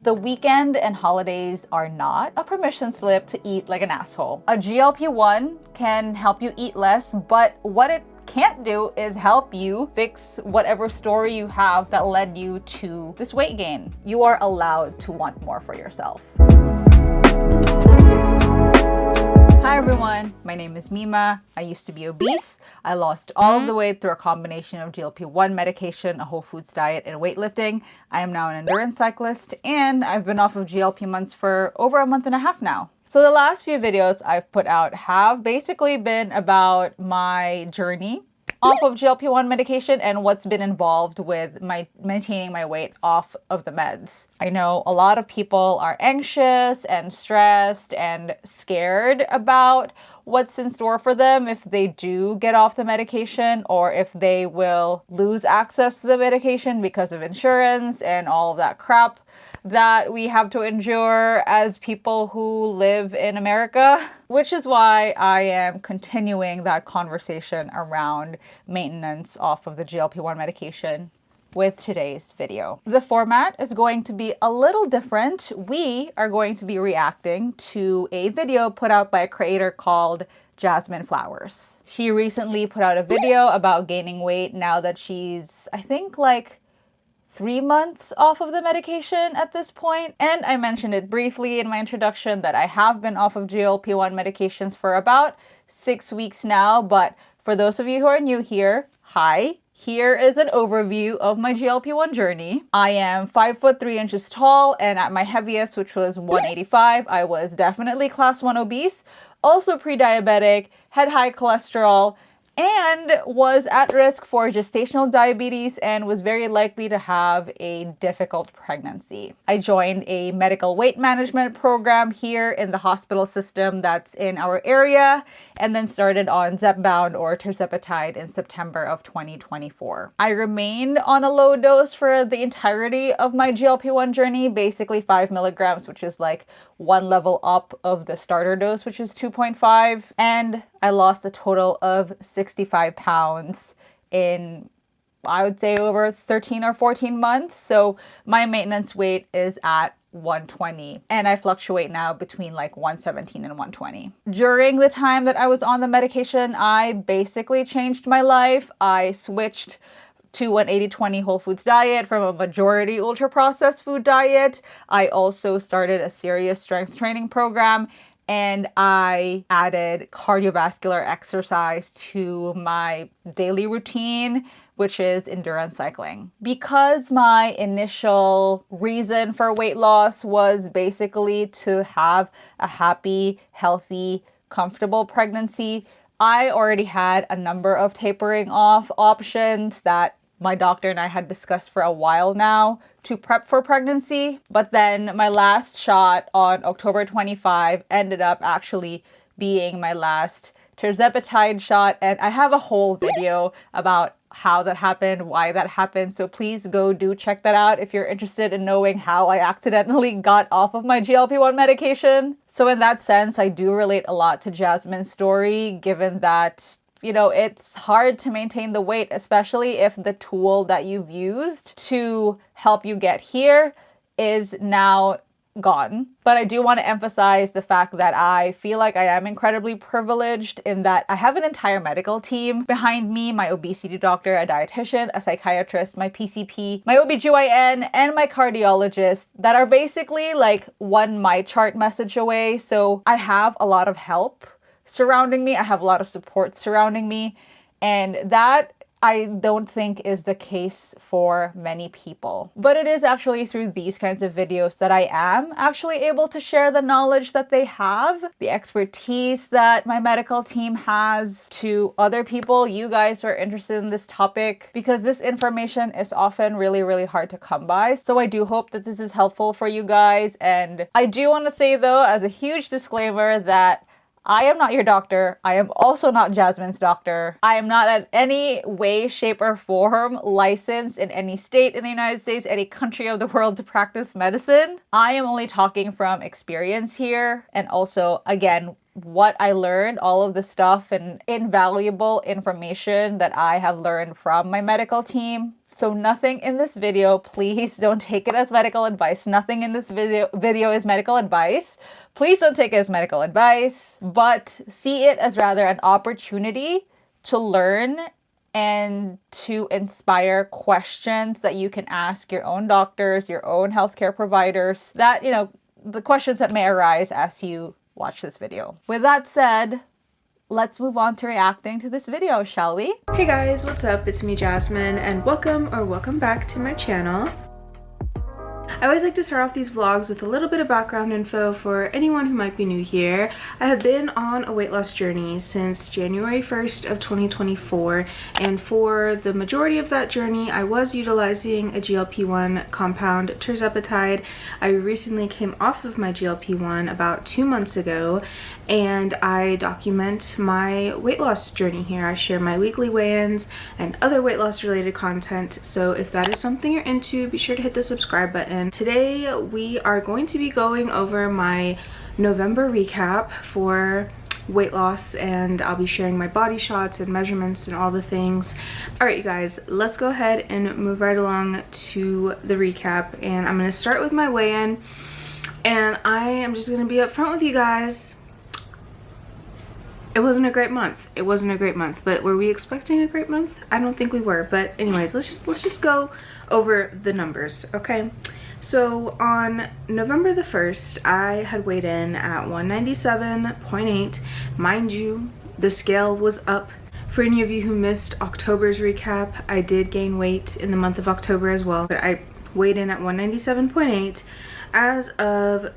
The weekend and holidays are not a permission slip to eat like an asshole. A GLP-1 can help you eat less, but what it can't do is help you fix whatever story you have that led you to this weight gain. You are allowed to want more for yourself. Hi everyone, my name is Mima. I used to be obese. I lost all of the weight through a combination of GLP-1 medication, a whole foods diet, and weightlifting. I am now an endurance cyclist, and I've been off of GLP-1s for over a month and a half now. So the last few videos I've put out have basically been about my journey off of GLP-1 medication and what's been involved with maintaining my weight off of the meds. I know a lot of people are anxious and stressed and scared about what's in store for them if they do get off the medication, or if they will lose access to the medication because of insurance and all of that crap that we have to endure as people who live in America, which is why I am continuing that conversation around maintenance off of the GLP-1 medication with today's video. The format is going to be a little different. We are going to be reacting to a video put out by a creator called Jasmin Flowers. She recently put out a video about gaining weight now that she's, I think, like 3 months off of the medication at this point. And I mentioned it briefly in my introduction that I have been off of GLP-1 medications for about 6 weeks now. But for those of you who are new here, hi. Here is an overview of my GLP-1 journey. I am 5'3" tall, and at my heaviest, which was 185, I was definitely class 1 obese, also pre-diabetic, had high cholesterol, and was at risk for gestational diabetes and was very likely to have a difficult pregnancy. I joined a medical weight management program here in the hospital system that's in our area, and then started on Zepbound or tirzepatide in September of 2024. I remained on a low dose for the entirety of my GLP-1 journey, basically 5 milligrams, which is like one level up of the starter dose, which is 2.5, and I lost a total of 65 pounds in, I would say, over 13 or 14 months. So my maintenance weight is at 120, and I fluctuate now between like 117 and 120. During the time that I was on the medication, I basically changed my life. I switched to an 80-20 whole foods diet from a majority ultra processed food diet. I also started a serious strength training program, and I added cardiovascular exercise to my daily routine, which is endurance cycling. Because my initial reason for weight loss was basically to have a happy, healthy, comfortable pregnancy, I already had a number of tapering off options that my doctor and I had discussed for a while now to prep for pregnancy. But then my last shot on October 25 ended up actually being my last tirzepatide shot. And I have a whole video about how that happened, why that happened. So please go do check that out if you're interested in knowing how I accidentally got off of my GLP-1 medication. So in that sense, I do relate a lot to Jasmin's story, given that it's hard to maintain the weight, especially if the tool that you've used to help you get here is now gone. But I do want to emphasize the fact that I feel like I am incredibly privileged in that I have an entire medical team behind me, my obesity doctor, a dietitian, a psychiatrist, my PCP, my OBGYN, and my cardiologist that are basically like one MyChart message away. So I have a lot of help surrounding me. I have a lot of support surrounding me, and that I don't think is the case for many people. But it is actually through these kinds of videos that I am actually able to share the knowledge that they have, the expertise that my medical team has, to other people, you guys who are interested in this topic, because this information is often really, really hard to come by. So I do hope that this is helpful for you guys. And I do want to say, though, as a huge disclaimer, that I am not your doctor. I am also not Jasmin's doctor. I am not in any way, shape, or form licensed in any state in the United States, any country of the world to practice medicine. I am only talking from experience here. And also, again, what I learned, all of the stuff and invaluable information that I have learned from my medical team. So nothing in this video, please don't take it as medical advice. Nothing in this video is medical advice. Please don't take it as medical advice, but see it as rather an opportunity to learn and to inspire questions that you can ask your own doctors, your own healthcare providers, that, you know, the questions that may arise as you watch this video. With that said, let's move on to reacting to this video, shall we? Hey guys, what's up? It's me, Jasmine, and welcome back to my channel. I always like to start off these vlogs with a little bit of background info for anyone who might be new here. I have been on a weight loss journey since January 1st of 2024, and for the majority of that journey I was utilizing a GLP-1 compound, tirzepatide. I recently came off of my GLP-1 about 2 months ago, and I document my weight loss journey here. I share my weekly weigh-ins and other weight loss related content, so if that is something you're into, be sure to hit the subscribe button. Today we are going to be going over my November recap for weight loss, and I'll be sharing my body shots and measurements and all the things. Alright you guys, let's go ahead and move right along to the recap, and I'm going to start with my weigh-in, and I am just going to be upfront with you guys. It wasn't a great month. It wasn't a great month, but were we expecting a great month? I don't think we were, but anyways, let's just go over the numbers, okay? So on November the 1st, I had weighed in at 197.8. Mind you, the scale was up. For any of you who missed October's recap, I did gain weight in the month of October as well, but I weighed in at 197.8. As of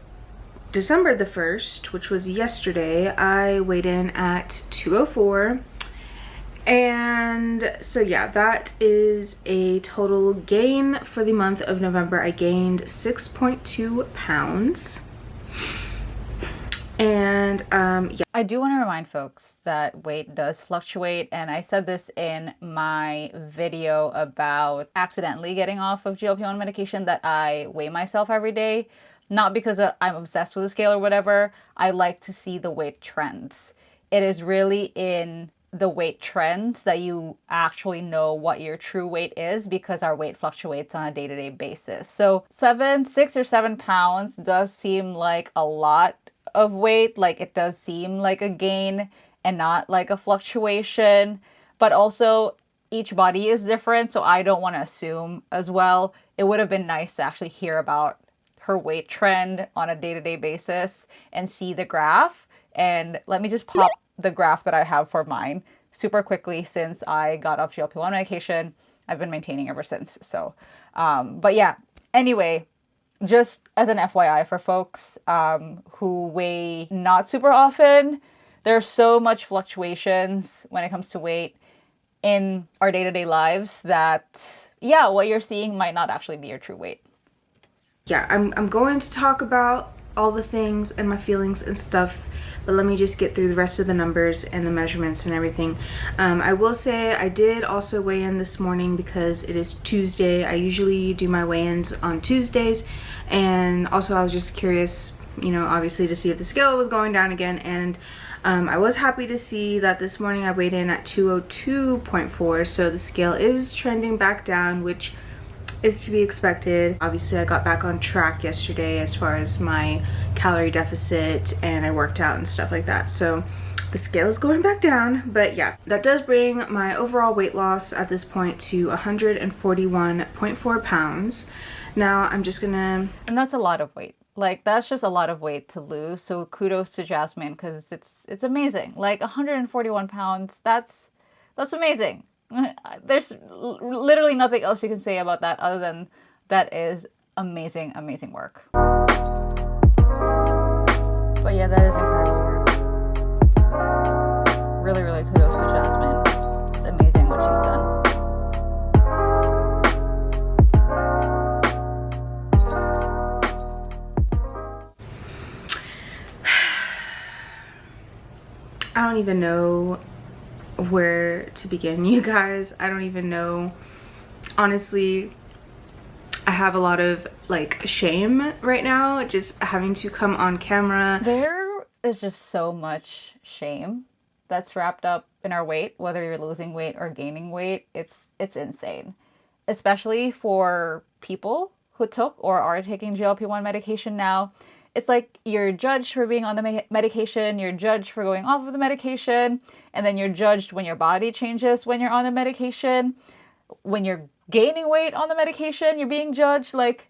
December the 1st, which was yesterday, I weighed in at 204. And so yeah, that is a total gain for the month of November. I gained 6.2 pounds. And yeah. I do want to remind folks that weight does fluctuate, and I said this in my video about accidentally getting off of GLP-1 medication, that I weigh myself every day. Not because I'm obsessed with a scale or whatever. I like to see the weight trends. It is really in the weight trends that you actually know what your true weight is, because our weight fluctuates on a day-to-day basis. So 6 or 7 pounds does seem like a lot of weight. Like, it does seem like a gain and not like a fluctuation. But also, each body is different, so I don't want to assume as well. It would have been nice to actually hear about her weight trend on a day-to-day basis and see the graph. And let me just pop the graph that I have for mine super quickly. Since I got off GLP-1 medication, I've been maintaining ever since. So, but yeah, anyway, just as an FYI for folks who weigh not super often, there's so much fluctuations when it comes to weight in our day-to-day lives that, yeah, what you're seeing might not actually be your true weight. Yeah, I'm going to talk about all the things and my feelings and stuff, but let me just get through the rest of the numbers and the measurements and everything. I will say I did also weigh in this morning because it is Tuesday. I usually do my weigh-ins on Tuesdays, and also I was just curious, you know, obviously to see if the scale was going down again, and I was happy to see that this morning I weighed in at 202.4, so the scale is trending back down, which is to be expected. Obviously, I got back on track yesterday as far as my calorie deficit, and I worked out and stuff like that. So the scale is going back down, but yeah, that does bring my overall weight loss at this point to 141.4 pounds. Now I'm just gonna... And that's a lot of weight. Like, that's just a lot of weight to lose. So kudos to Jasmine, because it's amazing. Like, 141 pounds, that's amazing. There's literally nothing else you can say about that other than that is amazing, amazing work. But yeah, that is incredible work. Really, really kudos to Jasmine. It's amazing what she's done. I don't even know where to begin, you guys. I don't even know. Honestly, I have a lot of like shame right now just having to come on camera. There there's just so much shame that's wrapped up in our weight, whether you're losing weight or gaining weight. It's insane, especially for people who took or are taking GLP-1 medication now. It's like you're judged for being on the medication, you're judged for going off of the medication, and then you're judged when your body changes when you're on the medication. When you're gaining weight on the medication, you're being judged. Like,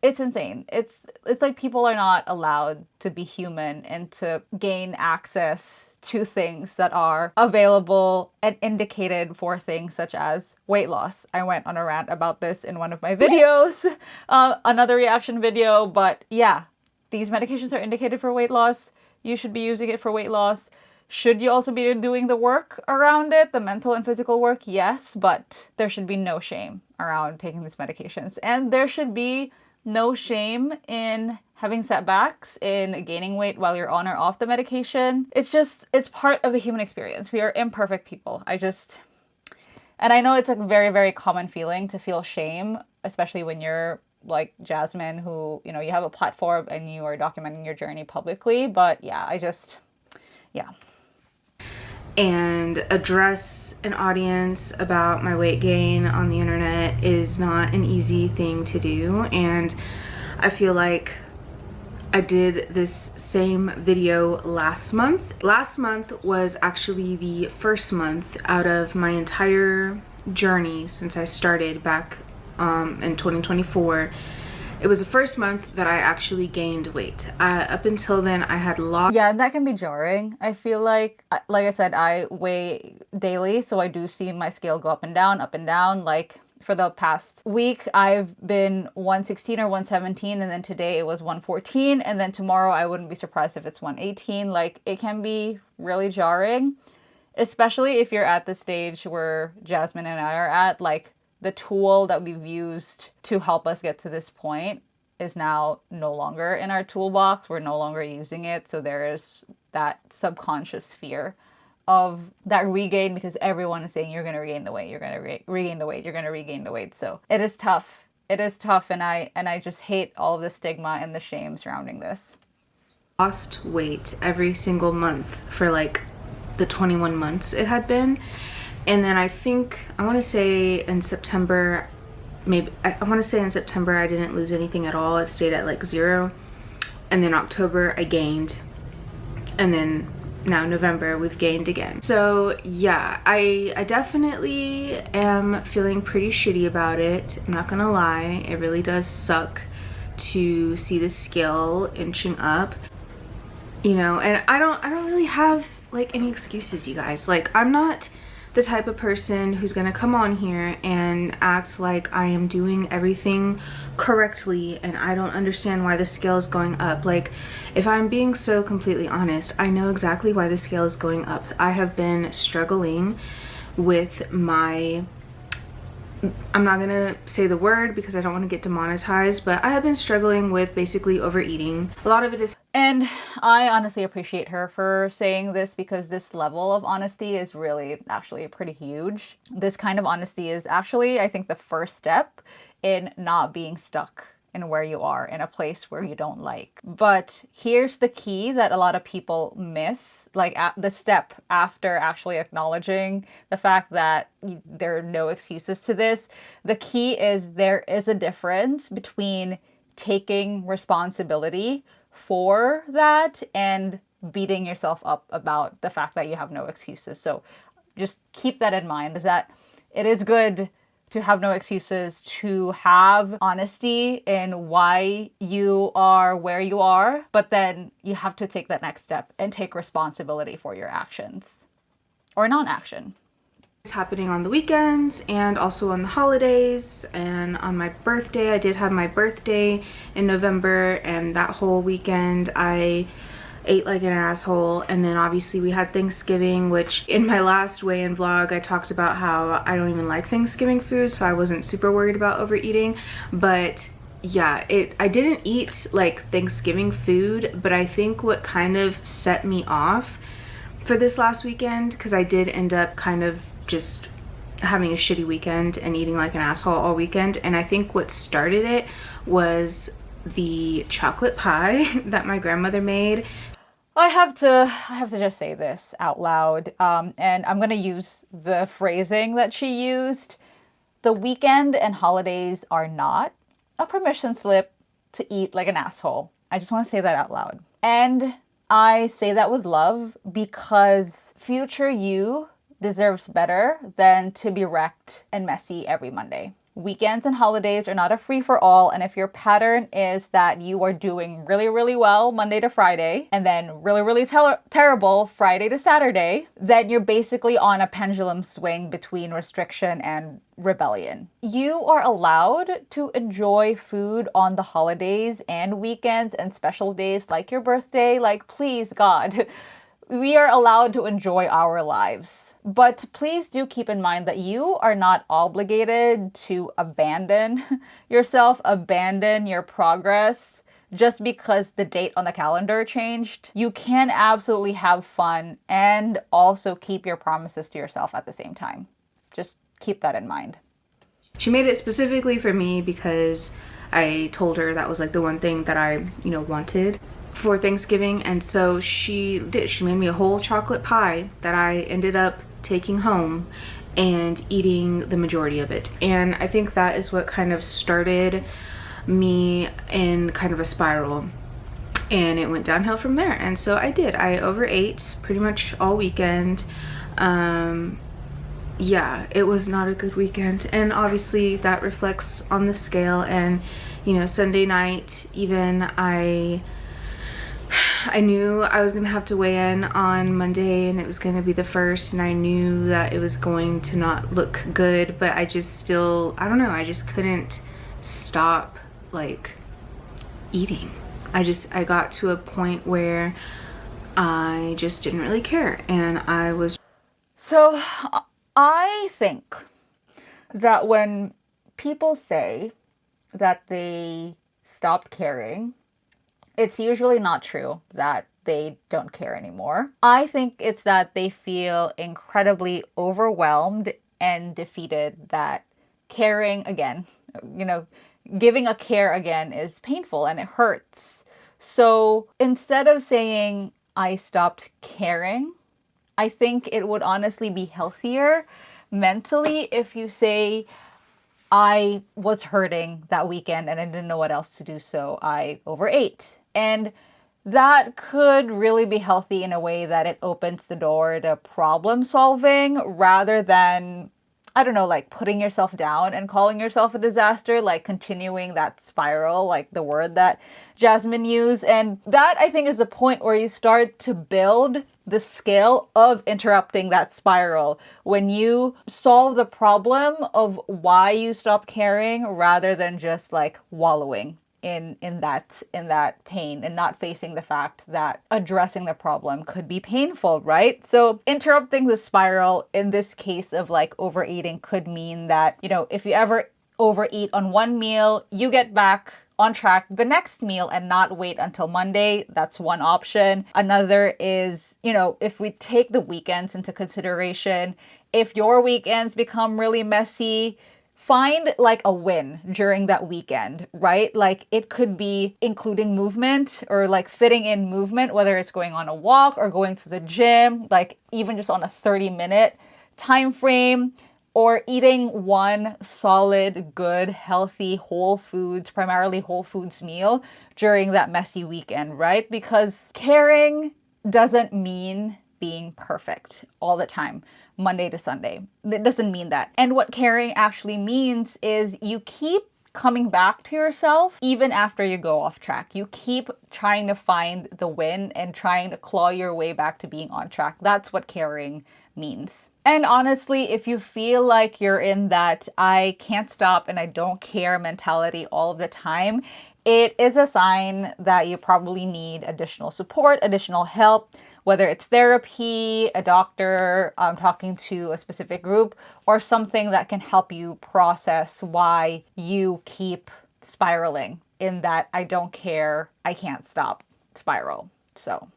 it's insane. It's like people are not allowed to be human and to gain access to things that are available and indicated for things such as weight loss. I went on a rant about this in one of my videos, another reaction video, but yeah, these medications are indicated for weight loss. You should be using it for weight loss. Should you also be doing the work around it, the mental and physical work? Yes, but there should be no shame around taking these medications. And there should be no shame in having setbacks, in gaining weight while you're on or off the medication. It's part of the human experience. We are imperfect people. And I know it's a very, very common feeling to feel shame, especially when you're like Jasmin, who, you have a platform and you are documenting your journey publicly. But yeah, yeah. And address an audience about my weight gain on the internet is not an easy thing to do. And I feel like I did this same video last month. Last month was actually the first month out of my entire journey since I started back in 2024. It was the first month that I actually gained weight. Up until then, I had lost. Yeah, that can be jarring. I feel like I said, I weigh daily, so I do see my scale go up and down, up and down. Like, for the past week, I've been 116 or 117, and then today it was 114, and then tomorrow I wouldn't be surprised if it's 118. Like, it can be really jarring, especially if you're at the stage where Jasmin and I are at. Like, the tool that we've used to help us get to this point is now no longer in our toolbox. We're no longer using it. So there is that subconscious fear of that regain, because everyone is saying you're going to regain the weight, you're going to regain the weight, you're going to regain the weight. So it is tough. It is tough. And I just hate all of the stigma and the shame surrounding this. Lost weight every single month for like the 21 months it had been. And then I want to say in September, I want to say in September I didn't lose anything at all. It stayed at like 0. And then October I gained. And then now November we've gained again. So yeah, I definitely am feeling pretty shitty about it. I'm not gonna lie. It really does suck to see the scale inching up. And I don't really have like any excuses, you guys. Like, I'm not the type of person who's gonna come on here and act like I am doing everything correctly and I don't understand why the scale is going up. Like, if I'm being so completely honest, I know exactly why the scale is going up. I have been struggling with my, I'm not gonna say the word because I don't want to get demonetized, but I have been struggling with basically overeating. A lot of it is. And I honestly appreciate her for saying this, because this level of honesty is really actually pretty huge. This kind of honesty is actually, I think, the first step in not being stuck in where you are, in a place where you don't like. But here's the key that a lot of people miss, like at the step after actually acknowledging the fact that there are no excuses to this. The key is there is a difference between taking responsibility for that and beating yourself up about the fact that you have no excuses. So just keep that in mind, is that it is good to have no excuses, to have honesty in why you are where you are, but then you have to take that next step and take responsibility for your actions or non-action. It's happening on the weekends and also on the holidays and on my birthday. I did have my birthday in November, and that whole weekend I ate like an asshole. And then obviously we had Thanksgiving, which in my last weigh-in vlog I talked about how I don't even like Thanksgiving food, so I wasn't super worried about overeating. But yeah, I didn't eat like Thanksgiving food, but I think what kind of set me off for this last weekend, because I did end up kind of just having a shitty weekend and eating like an asshole all weekend, and I think what started it was the chocolate pie that my grandmother made. I have to just say this out loud, and I'm gonna use the phrasing that she used. The weekend and holidays are not a permission slip to eat like an asshole. I just want to say that out loud. And I say that with love because future you deserves better than to be wrecked and messy every Monday. Weekends and holidays are not a free-for-all, and if your pattern is that you are doing really, really well Monday to Friday, and then really, really terrible Friday to Saturday, then you're basically on a pendulum swing between restriction and rebellion. You are allowed to enjoy food on the holidays and weekends and special days like your birthday. Like, please, God. We are allowed to enjoy our lives. But please do keep in mind that you are not obligated to abandon yourself, abandon your progress just because the date on the calendar changed. You can absolutely have fun and also keep your promises to yourself at the same time. Just keep that in mind. She made it specifically for me because I told her that was like the one thing that I, wanted for Thanksgiving, and so she made me a whole chocolate pie that I ended up taking home and eating the majority of it. And I think that is what kind of started me in kind of a spiral, and it went downhill from there. And so I overate pretty much all weekend. Yeah, it was not a good weekend, and obviously that reflects on the scale. And Sunday night even, I knew I was gonna have to weigh in on Monday, and it was gonna be the first, and I knew that it was going to not look good, but I just still, I don't know, I just couldn't stop like eating. I got to a point where I just didn't really care, and I was. So I think that when people say that they stopped caring, it's usually not true that they don't care anymore. I think it's that they feel incredibly overwhelmed and defeated that caring again, giving a care again is painful and it hurts. So instead of saying, I stopped caring, I think it would honestly be healthier mentally if you say, I was hurting that weekend and I didn't know what else to do, so I overate. And that could really be healthy in a way that it opens the door to problem solving rather than, I don't know, like putting yourself down and calling yourself a disaster, like continuing that spiral, like the word that Jasmin used. And that, I think, is the point where you start to build the skill of interrupting that spiral. When you solve the problem of why you stop caring rather than just like wallowing in that pain and not facing the fact that addressing the problem could be painful, right? So interrupting the spiral in this case of like overeating could mean that, if you ever overeat on one meal, you get back on track the next meal and not wait until Monday. That's one option. Another is, if we take the weekends into consideration, if your weekends become really messy, find like a win during that weekend, right? Like it could be including movement or like fitting in movement, whether it's going on a walk or going to the gym, like even just on a 30-minute time frame, or eating one solid, good, healthy, primarily whole foods meal during that messy weekend, right? Because caring doesn't mean being perfect all the time, Monday to Sunday. It doesn't mean that. And what caring actually means is you keep coming back to yourself even after you go off track. You keep trying to find the win and trying to claw your way back to being on track. That's what caring means. And honestly, if you feel like you're in that I can't stop and I don't care mentality all of the time, it is a sign that you probably need additional support, additional help, whether it's therapy, a doctor, talking to a specific group, or something that can help you process why you keep spiraling in that I don't care, I can't stop spiral. So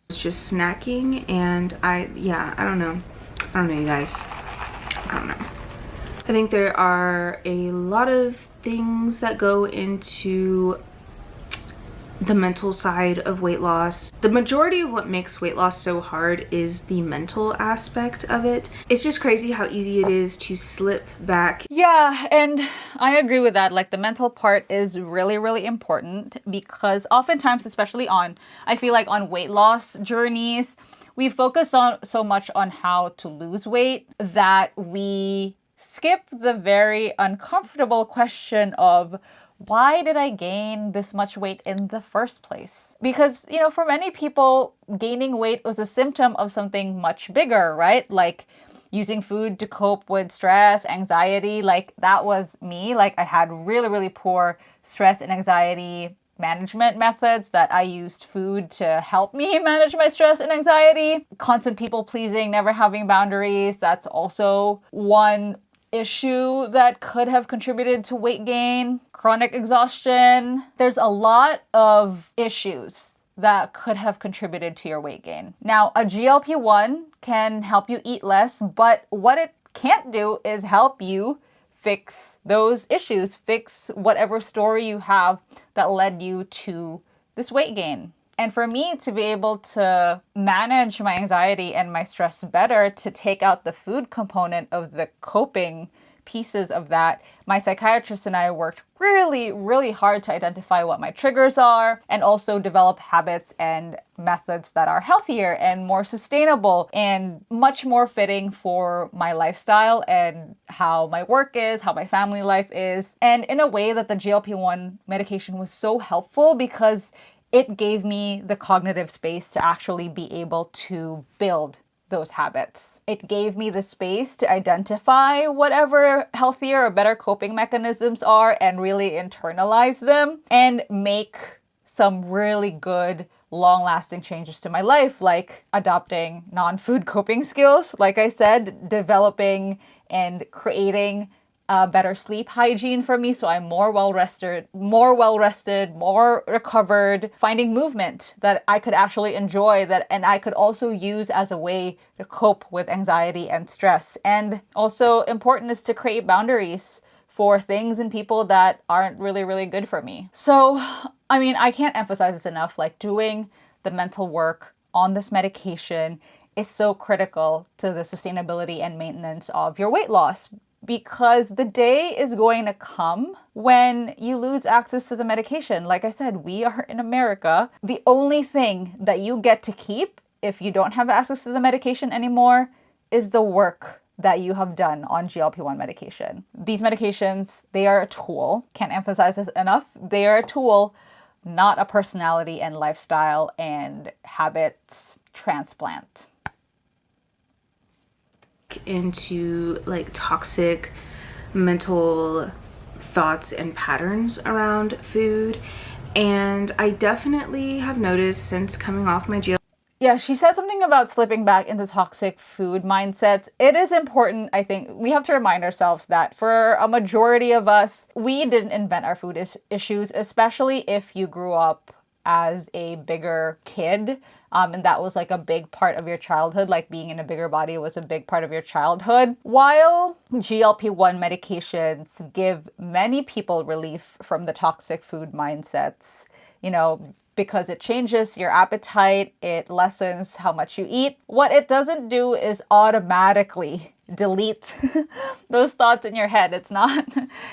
was just snacking, and I don't know, you guys. I don't know. I think there are a lot of things that go into the mental side of weight loss. The majority of what makes weight loss so hard is the mental aspect of it. It's just crazy how easy it is to slip back. Yeah, and I agree with that. Like, the mental part is really, really important, because oftentimes, especially I feel like on weight loss journeys, we focus on so much on how to lose weight that we skip the very uncomfortable question of, why did I gain this much weight in the first place? Because, for many people, gaining weight was a symptom of something much bigger, right? Like using food to cope with stress, anxiety. Like, that was me. Like, I had really, really poor stress and anxiety management methods that I used food to help me manage my stress and anxiety. Constant people pleasing, never having boundaries. That's also one issue that could have contributed to weight gain. Chronic exhaustion. There's a lot of issues that could have contributed to your weight gain. Now, a GLP-1 can help you eat less, but what it can't do is help you fix those issues, fix whatever story you have that led you to this weight gain. And for me to be able to manage my anxiety and my stress better, to take out the food component of the coping pieces of that, my psychiatrist and I worked really, really hard to identify what my triggers are, and also develop habits and methods that are healthier and more sustainable and much more fitting for my lifestyle and how my work is, how my family life is. And in a way that the GLP-1 medication was so helpful, because it gave me the cognitive space to actually be able to build those habits. It gave me the space to identify whatever healthier or better coping mechanisms are and really internalize them and make some really good long-lasting changes to my life, like adopting non-food coping skills, like I said, developing and creating better sleep hygiene for me, so I'm more well-rested, more recovered, finding movement that I could actually enjoy, and I could also use as a way to cope with anxiety and stress. And also important is to create boundaries for things and people that aren't really, really good for me. So, I can't emphasize this enough, like doing the mental work on this medication is so critical to the sustainability and maintenance of your weight loss. Because the day is going to come when you lose access to the medication. Like I said, we are in America. The only thing that you get to keep if you don't have access to the medication anymore is the work that you have done on GLP-1 medication. These medications, they are a tool. Can't emphasize this enough. They are a tool, not a personality and lifestyle and habits transplant. Into like toxic mental thoughts and patterns around food, and I definitely have noticed since coming off my GLP. Yeah, she said something about slipping back into toxic food mindsets. It is important, I think, we have to remind ourselves that for a majority of us, we didn't invent our food issues, especially if you grew up as a bigger kid. And that was like a big part of your childhood, like being in a bigger body was a big part of your childhood. While GLP-1 medications give many people relief from the toxic food mindsets, because it changes your appetite, it lessens how much you eat. What it doesn't do is automatically delete those thoughts in your head. It's not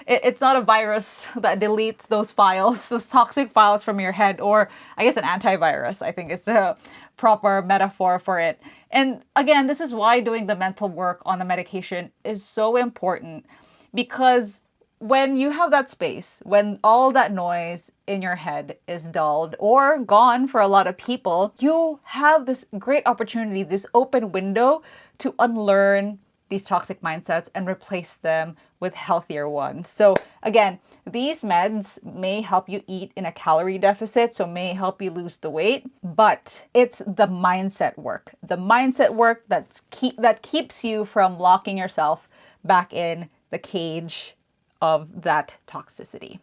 a virus that deletes those files, those toxic files from your head, or I guess an antivirus, I think is the proper metaphor for it. And again, this is why doing the mental work on the medication is so important, because when you have that space, when all that noise in your head is dulled or gone for a lot of people, you have this great opportunity, this open window to unlearn these toxic mindsets and replace them with healthier ones. So again, these meds may help you eat in a calorie deficit, so may help you lose the weight, but it's the mindset work. The mindset work that keeps you from locking yourself back in the cage of that toxicity.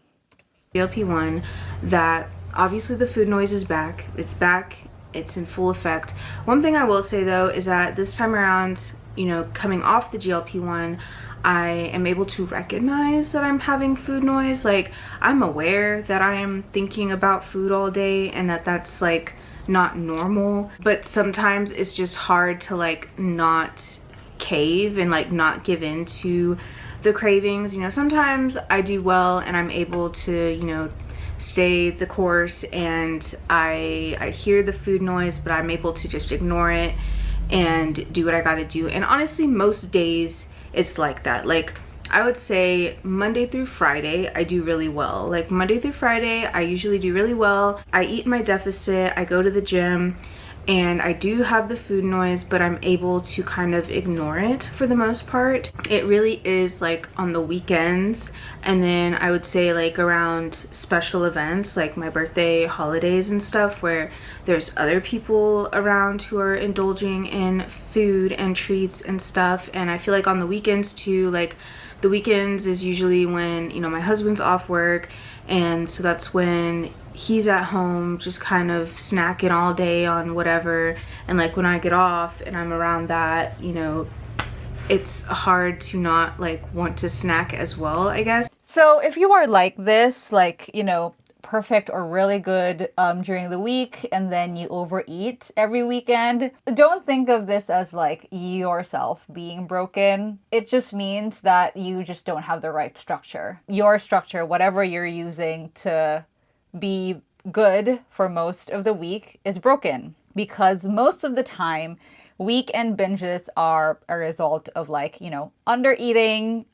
GLP-1, that obviously the food noise is back. It's back. It's in full effect. One thing I will say though is that this time around, you know, coming off the GLP-1, I am able to recognize that I'm having food noise. Like, I'm aware that I am thinking about food all day and that that's like not normal, but sometimes it's just hard to like not cave and like not give in to the cravings. You know, sometimes I do well and I'm able to, you know, stay the course and I hear the food noise, but I'm able to just ignore it and do what I gotta do. And honestly, most days it's like that. Like, I would say Monday through Friday I do really well. Like, Monday through Friday I usually do really well. I eat my deficit, I go to the gym, and I do have the food noise, but I'm able to kind of ignore it for the most part. It really is like on the weekends, and then I would say like around special events like my birthday, holidays and stuff, where there's other people around who are indulging in food and treats and stuff. And I feel like on the weekends too, like the weekends is usually when, you know, my husband's off work, and so that's when he's at home just kind of snacking all day on whatever. And like when I get off and I'm around that, you know, it's hard to not like want to snack as well, I guess. So if you are like this, like, you know, perfect or really good during the week and then you overeat every weekend, don't think of this as like yourself being broken. It just means that you just don't have the right structure. Your structure, whatever you're using to be good for most of the week, is broken, because most of the time weekend binges are a result of like, you know, under eating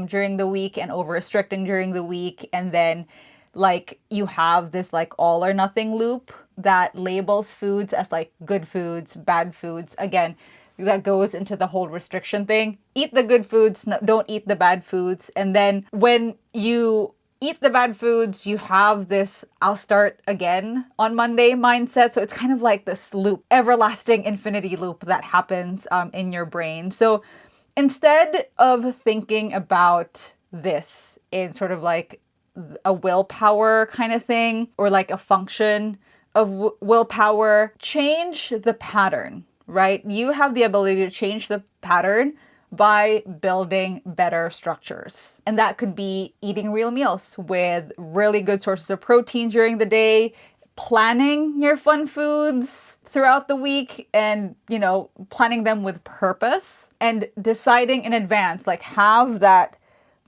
during the week and over restricting during the week. And then like you have this like all or nothing loop that labels foods as like good foods, bad foods. Again, that goes into the whole restriction thing. Eat the good foods, don't eat the bad foods. And then when you eat the bad foods, you have this I'll start again on Monday mindset. So it's kind of like this loop, everlasting infinity loop that happens in your brain. So instead of thinking about this in sort of like a willpower kind of thing, or like a function of willpower, change the pattern, right? You have the ability to change the pattern by building better structures. And that could be eating real meals with really good sources of protein during the day, planning your fun foods throughout the week and, you know, planning them with purpose, and deciding in advance, like have that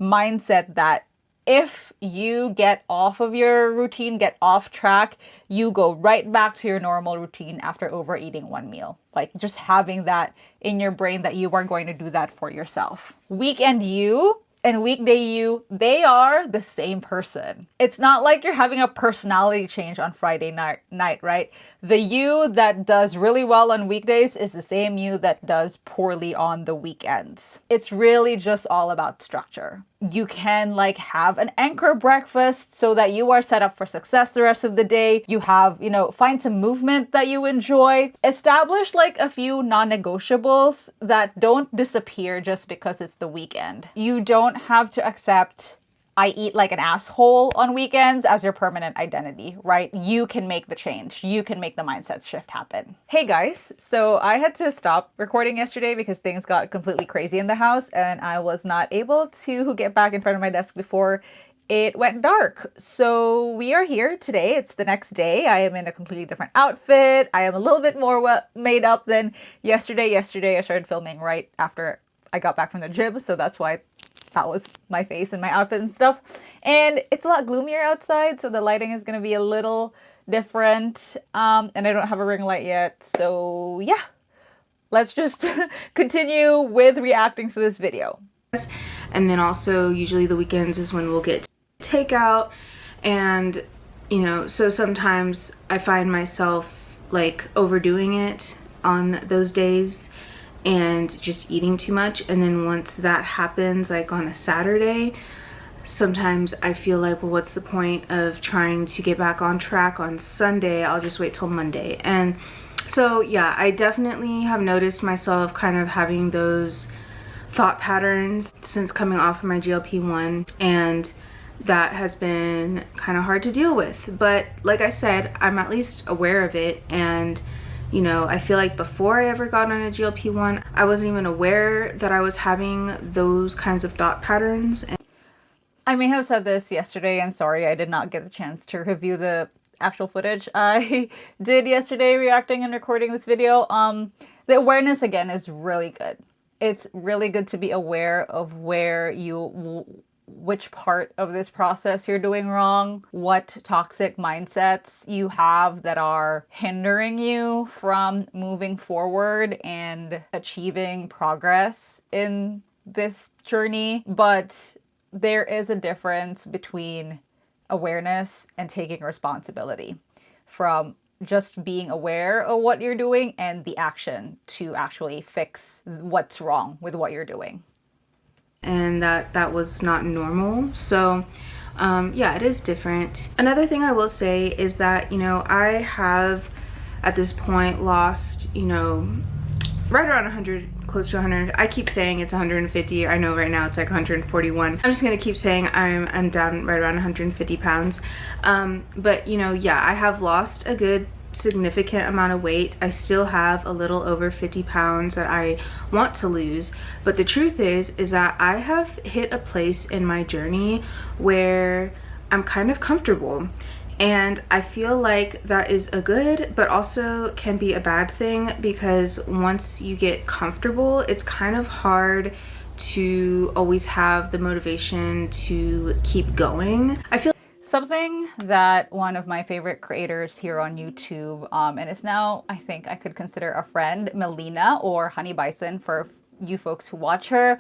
mindset that if you get off of your routine, get off track, you go right back to your normal routine after overeating one meal. Like just having that in your brain that you are going to do that for yourself. Weekend you and weekday you, they are the same person. It's not like you're having a personality change on Friday night, right? The you that does really well on weekdays is the same you that does poorly on the weekends. It's really just all about structure. You can like have an anchor breakfast so that you are set up for success the rest of the day. You have, you know, find some movement that you enjoy. Establish like a few non-negotiables that don't disappear just because it's the weekend. You don't have to accept I eat like an asshole on weekends as your permanent identity, right? You can make the change. You can make the mindset shift happen. Hey guys, so I had to stop recording yesterday because things got completely crazy in the house and I was not able to get back in front of my desk before it went dark. So we are here today. It's the next day. I am in a completely different outfit. I am a little bit more made up than yesterday. Yesterday I started filming right after I got back from the gym, so that's why that was my face and my outfit and stuff. And it's a lot gloomier outside, so the lighting is going to be a little different. And I don't have a ring light yet. So yeah, let's just continue with reacting to this video. And then also usually the weekends is when we'll get takeout. And, you know, so sometimes I find myself like overdoing it on those days and just eating too much. And then once that happens, like on a Saturday, sometimes I feel like, well, what's the point of trying to get back on track on Sunday? I'll just wait till Monday. And so yeah, I definitely have noticed myself kind of having those thought patterns since coming off of my GLP-1, and that has been kind of hard to deal with. But like I said, I'm at least aware of it, and You know, I feel like before I ever got on a GLP-1, I wasn't even aware that I was having those kinds of thought patterns. I may have said this yesterday, and sorry, I did not get the chance to review the actual footage I did yesterday reacting and recording this video. The awareness again is really good. It's really good to be aware of which part of this process you're doing wrong, what toxic mindsets you have that are hindering you from moving forward and achieving progress in this journey. But there is a difference between awareness and taking responsibility, from just being aware of what you're doing and the action to actually fix what's wrong with what you're doing. And that was not normal. So yeah, it is different. Another thing I will say is that, you know, I have at this point lost, you know, right around 100, close to 100. I keep saying it's 150. I know right now it's like 141. I'm just gonna keep saying I'm down right around 150 pounds. But you know, yeah, I have lost a good significant amount of weight. I still have a little over 50 pounds that I want to lose, but the truth is that I have hit a place in my journey where I'm kind of comfortable, and I feel like that is a good but also can be a bad thing, because once you get comfortable, it's kind of hard to always have the motivation to keep going. I feel something that one of my favorite creators here on YouTube, and it's now, I think I could consider a friend, Melina, or Honey Bison for you folks who watch her,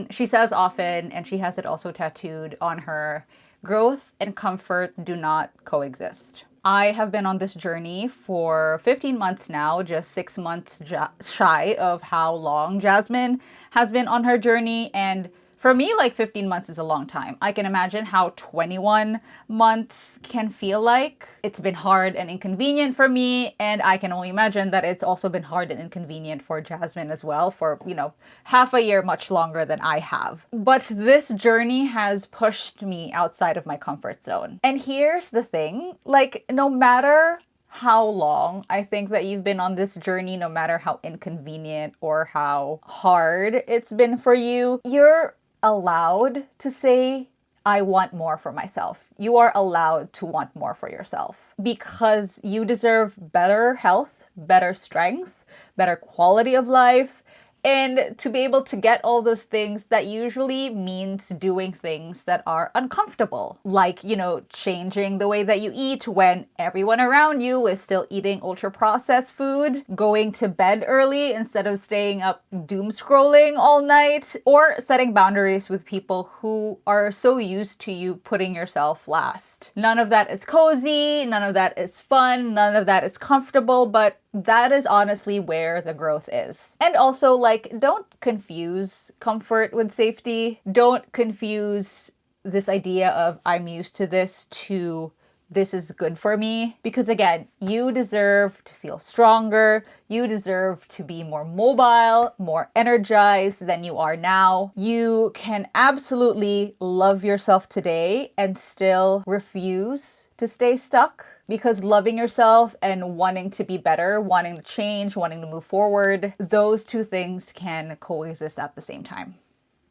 she says often, and she has it also tattooed on her, growth and comfort do not coexist. I have been on this journey for 15 months now, just 6 months shy of how long Jasmin has been on her journey. And for me, like 15 months is a long time. I can imagine how 21 months can feel like. It's been hard and inconvenient for me, and I can only imagine that it's also been hard and inconvenient for Jasmin as well, for, you know, half a year much longer than I have. But this journey has pushed me outside of my comfort zone. And here's the thing, like, no matter how long I think that you've been on this journey, no matter how inconvenient or how hard it's been for you, you're allowed to say, I want more for myself. You are allowed to want more for yourself, because you deserve better health, better strength, better quality of life. And to be able to get all those things, that usually means doing things that are uncomfortable. Like, you know, changing the way that you eat when everyone around you is still eating ultra-processed food, going to bed early instead of staying up doom scrolling all night, or setting boundaries with people who are so used to you putting yourself last. None of that is cozy, none of that is fun, none of that is comfortable, but that is honestly where the growth is. And also, like, don't confuse comfort with safety. Don't confuse this idea of I'm used to this to this is good for me. Because again, you deserve to feel stronger. You deserve to be more mobile, more energized than you are now. You can absolutely love yourself today and still refuse to stay stuck, because loving yourself and wanting to be better, wanting to change, wanting to move forward, those two things can coexist at the same time.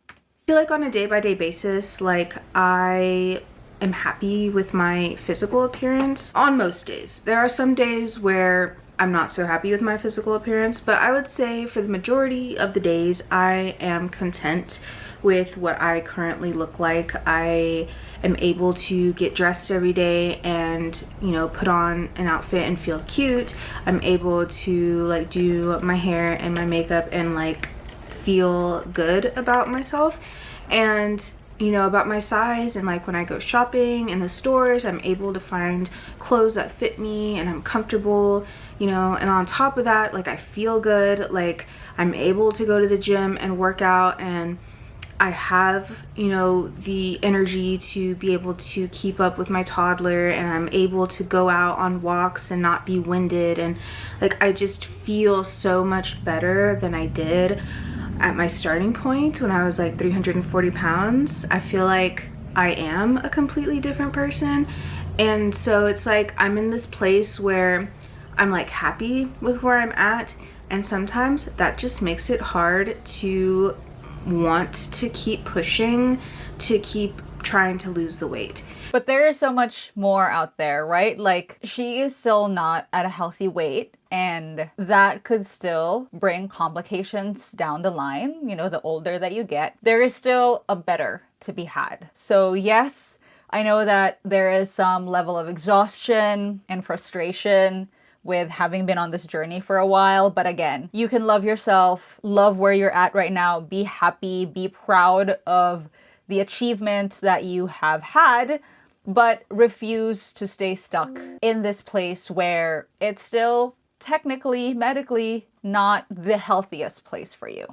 I feel like on a day-by-day basis, like, I am happy with my physical appearance on most days. There are some days where I'm not so happy with my physical appearance, but I would say for the majority of the days I am content with what I currently look like. I am able to get dressed every day and, you know, put on an outfit and feel cute. I'm able to like do my hair and my makeup and like feel good about myself, and you know, about my size. And like when I go shopping in the stores, I'm able to find clothes that fit me and I'm comfortable, you know. And on top of that, like, I feel good, like I'm able to go to the gym and work out, and I have, you know, the energy to be able to keep up with my toddler, and I'm able to go out on walks and not be winded, and like I just feel so much better than I did at my starting point when I was like 340 pounds. I feel like I am a completely different person. And so it's like I'm in this place where I'm like happy with where I'm at, and sometimes that just makes it hard to want to keep pushing, to keep trying to lose the weight. But there is so much more out there, right? Like, she is still not at a healthy weight, and that could still bring complications down the line, you know, the older that you get. There is still a better to be had. So yes, I know that there is some level of exhaustion and frustration with having been on this journey for a while. But again, you can love yourself, love where you're at right now, be happy, be proud of the achievements that you have had, but refuse to stay stuck in this place where it's still technically, medically, not the healthiest place for you.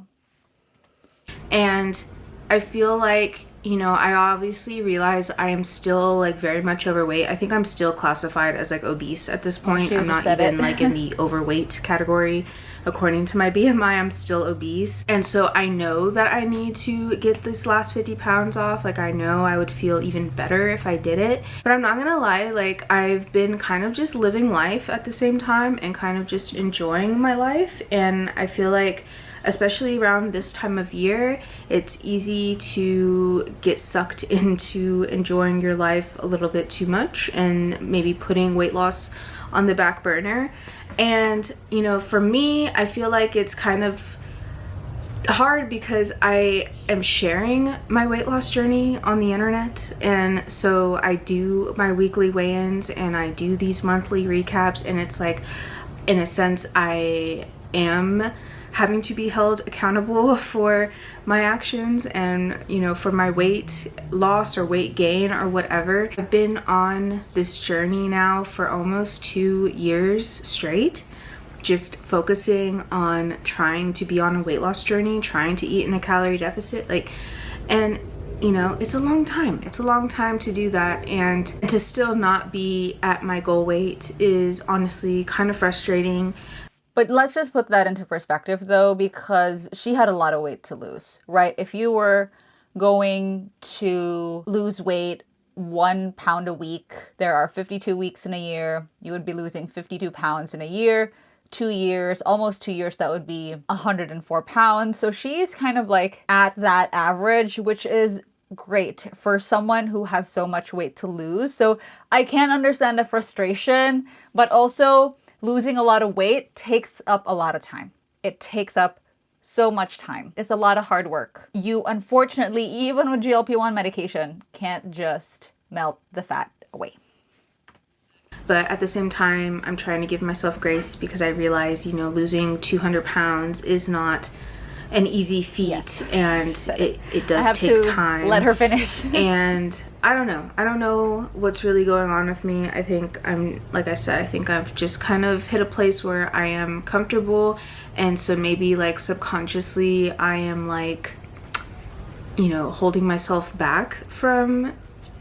And I feel like, you know, I obviously realize I am still like very much overweight. I think I'm still classified as like obese at this point. I'm not even like in the overweight category. According to my BMI, I'm still obese. And so I know that I need to get this last 50 pounds off. Like, I know I would feel even better if I did it. But I'm not gonna lie, like, I've been kind of just living life at the same time and kind of just enjoying my life. And I feel like, especially around this time of year, it's easy to get sucked into enjoying your life a little bit too much and maybe putting weight loss on the back burner. And, you know, for me, I feel like it's kind of hard because I am sharing my weight loss journey on the internet, and so I do my weekly weigh-ins and I do these monthly recaps, and it's like, in a sense, I am having to be held accountable for my actions and, you know, for my weight loss or weight gain or whatever. I've been on this journey now for almost 2 years straight, just focusing on trying to be on a weight loss journey, trying to eat in a calorie deficit, like, and you know, it's a long time. It's a long time to do that, and to still not be at my goal weight is honestly kind of frustrating. But let's just put that into perspective though, because she had a lot of weight to lose, right? If you were going to lose weight 1 pound a week, there are 52 weeks in a year, you would be losing 52 pounds in a year. 2 years, almost 2 years, that would be 104 pounds. So she's kind of like at that average, which is great for someone who has so much weight to lose. So I can understand the frustration, but also losing a lot of weight takes up a lot of time. It takes up so much time. It's a lot of hard work. You unfortunately, even with GLP-1 medication, can't just melt the fat away. But at the same time, I'm trying to give myself grace because I realize, you know, losing 200 pounds is not an easy feat. Yes. And it does take time. Let her finish. And I don't know what's really going on with me. I think like I said, I think I've just kind of hit a place where I am comfortable, and so maybe like subconsciously I am like, you know, holding myself back from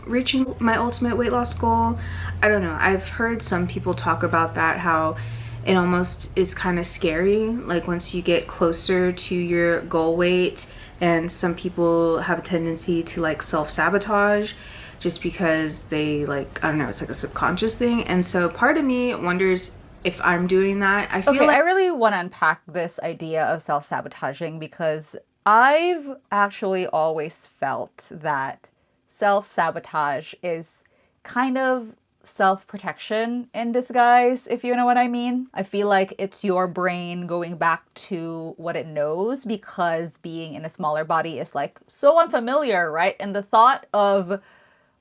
reaching my ultimate weight loss goal. I don't know. I've heard some people talk about that, how it almost is kind of scary, like once you get closer to your goal weight, and some people have a tendency to like self-sabotage just because they like, I don't know, it's like a subconscious thing. And so part of me wonders if I'm doing that. I feel like I really want to unpack this idea of self-sabotaging, because I've actually always felt that self-sabotage is kind of self-protection in disguise, if you know what I mean. I feel like it's your brain going back to what it knows, because being in a smaller body is like so unfamiliar, right? And the thought of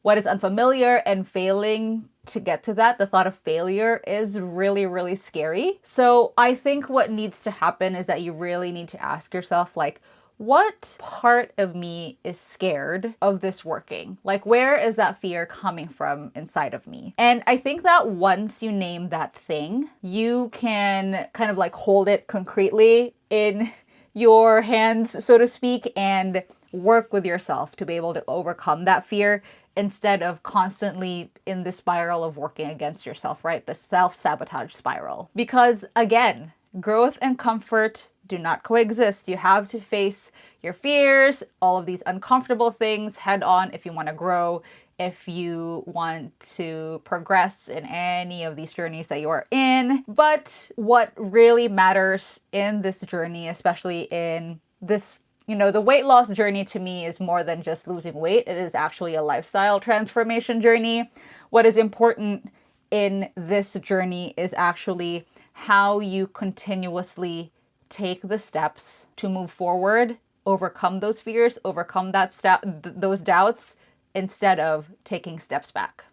what is unfamiliar and failing to get to that, the thought of failure is really, really scary. So I think what needs to happen is that you really need to ask yourself, like, what part of me is scared of this working? Like, where is that fear coming from inside of me? And I think that once you name that thing, you can kind of like hold it concretely in your hands, so to speak, and work with yourself to be able to overcome that fear, instead of constantly in the spiral of working against yourself, right? The self-sabotage spiral. Because again, growth and comfort do not coexist. You have to face your fears, all of these uncomfortable things head on if you want to grow, if you want to progress in any of these journeys that you are in. But what really matters in this journey, especially in this, the weight loss journey, to me is more than just losing weight. It is actually a lifestyle transformation journey. What is important in this journey is actually how you continuously take the steps to move forward, overcome those fears, overcome those doubts, instead of taking steps back.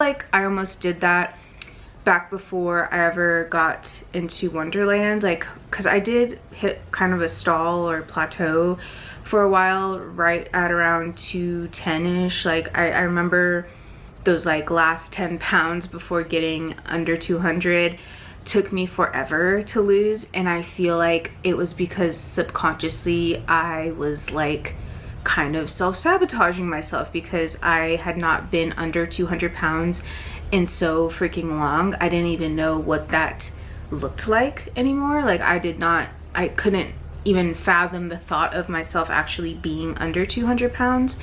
Like, I almost did that back before I ever got into Wonderland, like, because I did hit kind of a stall or plateau for a while, right at around 210-ish. Like, I remember those like last 10 pounds before getting under 200 took me forever to lose, and I feel like it was because subconsciously I was like kind of self-sabotaging myself because I had not been under 200 pounds in so freaking long. I didn't even know what that looked like anymore. Like, I couldn't even fathom the thought of myself actually being under 200 pounds.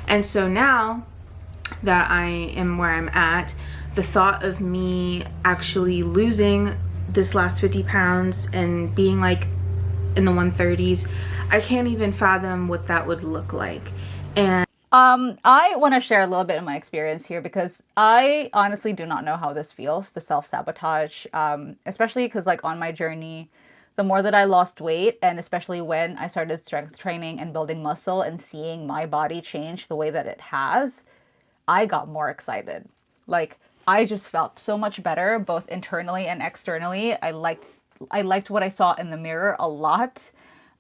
And so now that I am where I'm at, the thought of me actually losing this last 50 pounds and being like in the 130s, I can't even fathom what that would look like. And I want to share a little bit of my experience here because I honestly do not know how this feels, the self-sabotage, especially because like on my journey, the more that I lost weight, and especially when I started strength training and building muscle and seeing my body change the way that it has, I got more excited. Like, I just felt so much better, both internally and externally. I liked what I saw in the mirror a lot.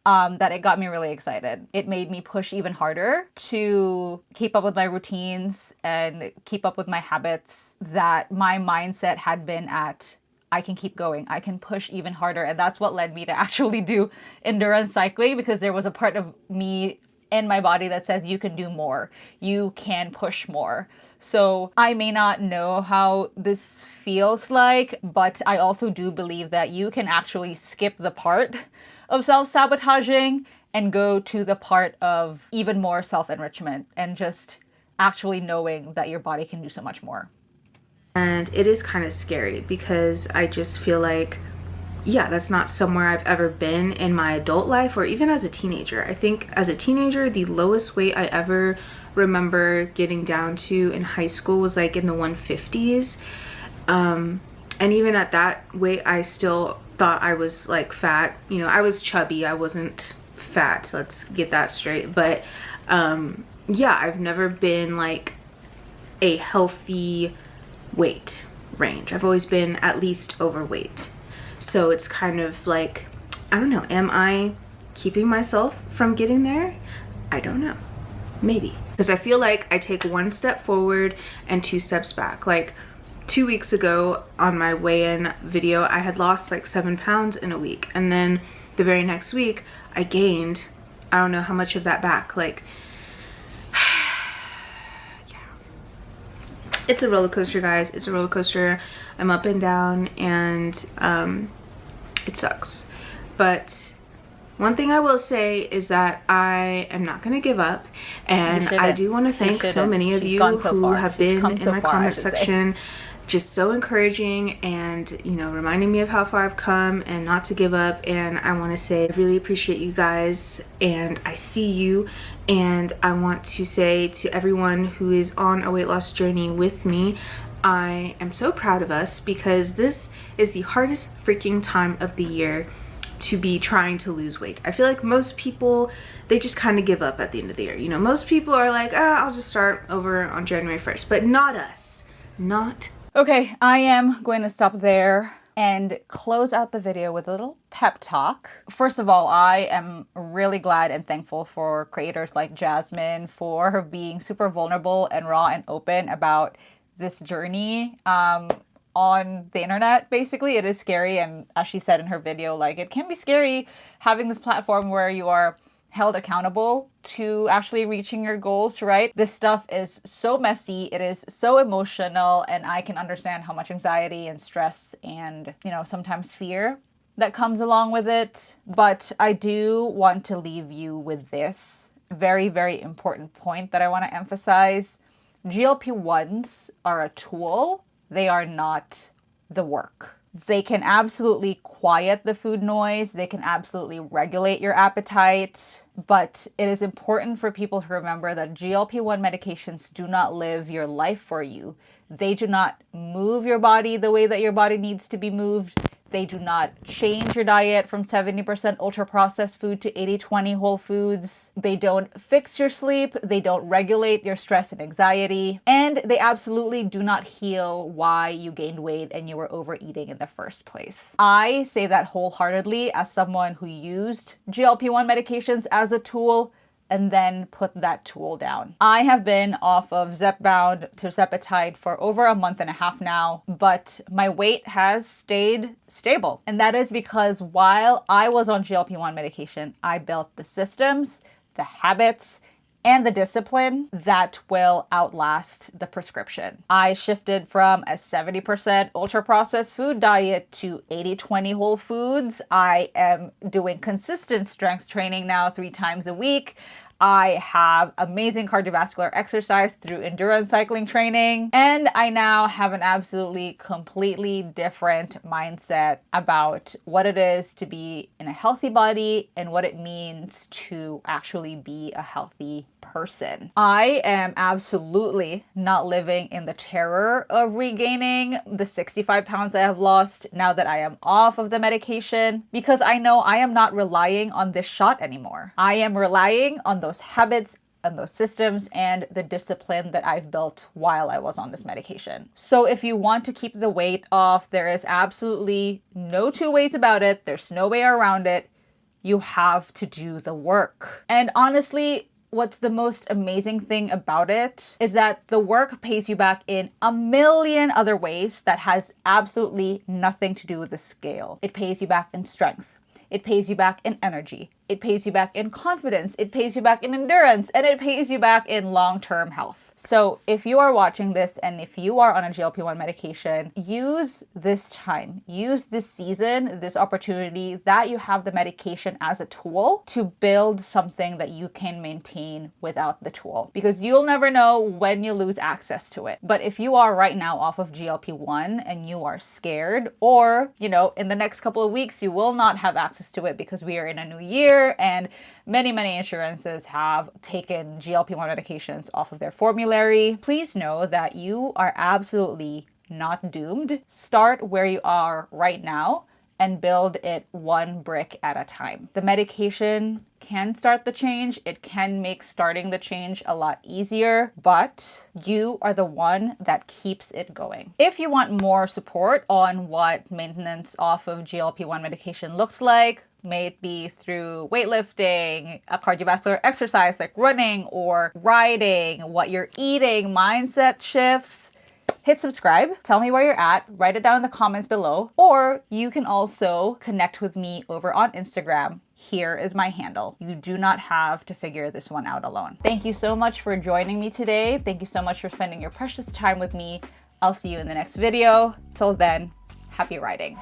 That it got me really excited. It made me push even harder to keep up with my routines and keep up with my habits that my mindset had been at. I can keep going. I can push even harder. And that's what led me to actually do endurance cycling, because there was a part of me in my body that says you can do more. You can push more. So I may not know how this feels like, but I also do believe that you can actually skip the part of self-sabotaging and go to the part of even more self-enrichment and just actually knowing that your body can do so much more. And it is kind of scary because I just feel like, yeah, that's not somewhere I've ever been in my adult life or even as a teenager. I think as a teenager, the lowest weight I ever remember getting down to in high school was like in the 150s. And even at that weight, I still thought I was like fat. I was chubby. I wasn't fat. Let's get that straight. But yeah, I've never been like a healthy weight range. I've always been at least overweight. So it's kind of like, I don't know, am I keeping myself from getting there? I don't know. Maybe. Because I feel like I take one step forward and 2 steps back. Like 2 weeks ago on my weigh-in video, I had lost like 7 pounds in a week. And then the very next week, I gained, I don't know how much of that back. Like, yeah. It's a roller coaster, guys. It's a roller coaster. I'm up and down, and it sucks. But one thing I will say is that I am not going to give up, and I do want to thank so many of you who have been in my comment section, just so encouraging and, reminding me of how far I've come and not to give up. And I want to say I really appreciate you guys, and I see you. And I want to say to everyone who is on a weight loss journey with me, I am so proud of us, because this is the hardest freaking time of the year to be trying to lose weight. I feel like most people, they just kind of give up at the end of the year. Most people are like, I'll just start over on January 1st, but not us. Not. Okay, I am going to stop there and close out the video with a little pep talk. First of all, I am really glad and thankful for creators like Jasmin for being super vulnerable and raw and open about this journey on the internet. Basically, it is scary, and as she said in her video, like, it can be scary having this platform where you are held accountable to actually reaching your goals, right? This stuff is so messy, it is so emotional, and I can understand how much anxiety and stress and, sometimes fear that comes along with it. But I do want to leave you with this very, very important point that I want to emphasize. GLP-1s are a tool. They are not the work. They can absolutely quiet the food noise. They can absolutely regulate your appetite. But it is important for people to remember that GLP-1 medications do not live your life for you. They do not move your body the way that your body needs to be moved. They do not change your diet from 70% ultra-processed food to 80-20 whole foods. They don't fix your sleep. They don't regulate your stress and anxiety. And they absolutely do not heal why you gained weight and you were overeating in the first place. I say that wholeheartedly as someone who used GLP-1 medications as a tool and then put that tool down. I have been off of Zepbound to tirzepatide for over a month and a half now, but my weight has stayed stable. And that is because while I was on GLP-1 medication, I built the systems, the habits, and the discipline that will outlast the prescription. I shifted from a 70% ultra-processed food diet to 80-20 whole foods. I am doing consistent strength training now 3 times a week. I have amazing cardiovascular exercise through endurance cycling training. And I now have an absolutely completely different mindset about what it is to be in a healthy body and what it means to actually be a healthy person. I am absolutely not living in the terror of regaining the 65 pounds I have lost now that I am off of the medication, because I know I am not relying on this shot anymore. I am relying on those habits and those systems and the discipline that I've built while I was on this medication. So if you want to keep the weight off, there is absolutely no two ways about it. There's no way around it. You have to do the work. And honestly, what's the most amazing thing about it is that the work pays you back in a million other ways that has absolutely nothing to do with the scale. It pays you back in strength. It pays you back in energy. It pays you back in confidence. It pays you back in endurance. And it pays you back in long-term health. So if you are watching this and if you are on a GLP-1 medication, use this time, use this season, this opportunity that you have the medication as a tool to build something that you can maintain without the tool, because you'll never know when you lose access to it. But if you are right now off of GLP-1 and you are scared, or, you know, in the next couple of weeks, you will not have access to it because we are in a new year and many insurances have taken GLP-1 medications off of their formulary, please know that you are absolutely not doomed. Start where you are right now and build it one brick at a time. The medication can start the change. It can make starting the change a lot easier, but you are the one that keeps it going. If you want more support on what maintenance off of GLP-1 medication looks like, may it be through weightlifting, a cardiovascular exercise like running or riding, what you're eating, mindset shifts, hit subscribe, tell me where you're at, write it down in the comments below, or you can also connect with me over on Instagram. Here is my handle. You do not have to figure this one out alone. Thank you so much for joining me today. Thank you so much for spending your precious time with me. I'll see you in the next video. Till then, happy riding.